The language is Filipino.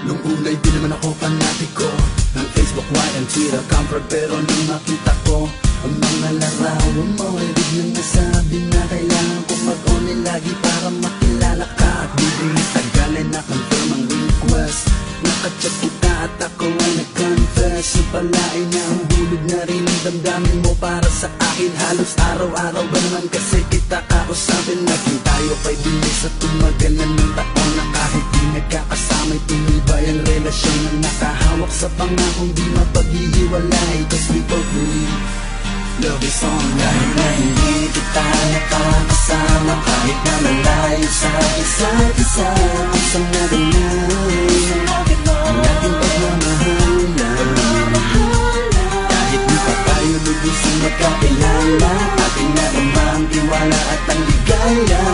Nung unay di naman ako panatiko ng Facebook, and Twitter, comfort. Pero nung makita ko ang mga larawan mo, ay biglang nasabi na kailangan kong mag-online lagi para makilala ka. At di rin natagal ay na-confirm ang request. Nakachat kita at ako ay nag-confess. Yung pala ay nahulog na rin ang damdamin mo para sa akin. Halos araw-araw ba naman kasi kita kausapin. Naging tayo kay bilis at tumagal na ng taon na kahit di nagkakasama'y tumibay ang relasyon na nakahawak sa pangakong di mapaghihiwalay. Cause we both believe love is online. Na hindi kita nakakasama kahit na malayo sa isa't isa. Ang sama ganyan ang ating pagmamahalan. Kahit di pa tayo lubusing magkakilala, ating nadama ang tiwala at ang ligaya.